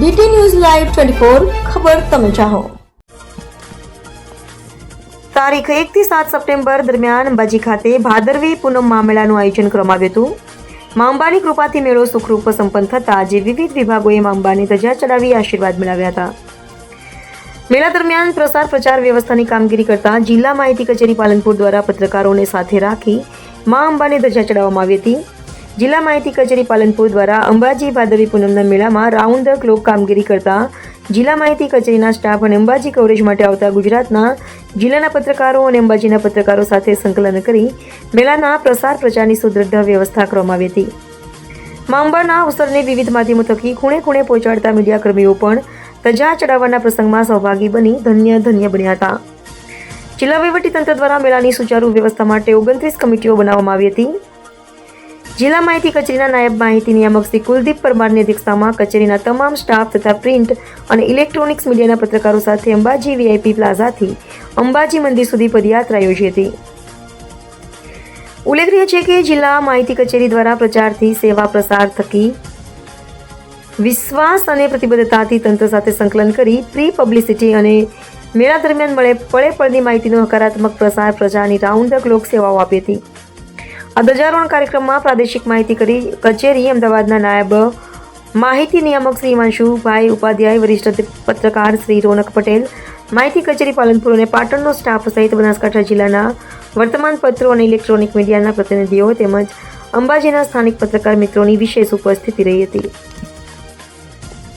DT news live 24 ખબર તમે ચાહો. તારીખ 1 થી 7 સપ્ટેમ્બર દરમિયાન અંબાજી ખાતે ભાદરવી પૂનમ મેળાનું આયોજન કરવામાં આવ્યું હતું. મા અંબાની કૃપાથી મેળો સુખરૂપ સંપન્ન થતા આજે વિવિધ વિભાગોએ મા અંબાની ધજા ચડાવી આશીર્વાદ મેળવ્યા હતા. મેળા દરમિયાન પ્રસાર પ્રચાર વ્યવસ્થાની કામગીરી કરતા જિલ્લા માહિતી કચેરી પાલનપુર દ્વારા પત્રકારોને સાથે રાખી મા અંબાની ધજા ચડાવવામાં આવી હતી. જિલ્લા માહિતી કચેરી પાલનપુર દ્વારા અંબાજી ભાદરવી પૂનમના મેળામાં રાઉન્ડ ધ ક્લોક કામગીરી કરતા જિલ્લા માહિતી કચેરીના સ્ટાફ અને અંબાજી કવરેજ માટે આવતા ગુજરાતના જિલ્લાના પત્રકારો અને અંબાજીના પત્રકારો સાથે સંકલન કરી મેળાના પ્રસાર પ્રચારની સુદૃઢ વ્યવસ્થા કરવામાં આવી હતી. મા અંબાના અવસરને વિવિધ માધ્યમો થકી ખૂણે ખૂણે પહોંચાડતા મીડિયાકર્મીઓ પણ ધજા ચડાવવાના પ્રસંગમાં સહભાગી બની ધન્ય બન્યા હતા. જિલ્લા વહીવટીતંત્ર દ્વારા મેળાની સુચારુ વ્યવસ્થા માટે 29 કમિટીઓ બનાવવામાં આવી હતી. જિલ્લા માહિતી કચેરીના નાયબ માહિતી નિયામક શ્રી કુલદીપ પરમારની અધ્યક્ષતામાં કચેરીના તમામ સ્ટાફ તથા પ્રિન્ટ અને ઇલેક્ટ્રોનિક્સ મીડિયાના પત્રકારો સાથે અંબાજી VIP પ્લાઝાથી અંબાજી મંદિર સુધી પદયાત્રા યોજી હતી. ઉલ્લેખનીય છે કે જિલ્લા માહિતી કચેરી દ્વારા પ્રચારથી સેવા પ્રસાર થકી વિશ્વાસ અને પ્રતિબદ્ધતાથી તંત્ર સાથે સંકલન કરી પ્રી પબ્લિસિટી અને મેળા દરમિયાન પડે પડની માહિતીનો હકારાત્મક પ્રસાર પ્રચારની રાઉન્ડ ધ ક્લોક સેવાઓ આપી હતી. આ ધ્વજારોહણ કાર્યક્રમમાં પ્રાદેશિક માહિતી કચેરી અમદાવાદના નાયબ માહિતી નિયામક શ્રી હિમાંશુભાઈ ઉપાધ્યાય, વરિષ્ઠ પત્રકાર શ્રી રોનક પટેલ, માહિતી કચેરી પાલનપુર અને પાટણનો સ્ટાફ સહિત બનાસકાંઠા જિલ્લાના વર્તમાનપત્રો અને ઇલેક્ટ્રોનિક મીડિયાના પ્રતિનિધિઓ તેમજ અંબાજીના સ્થાનિક પત્રકાર મિત્રોની વિશેષ ઉપસ્થિતિ રહી હતી.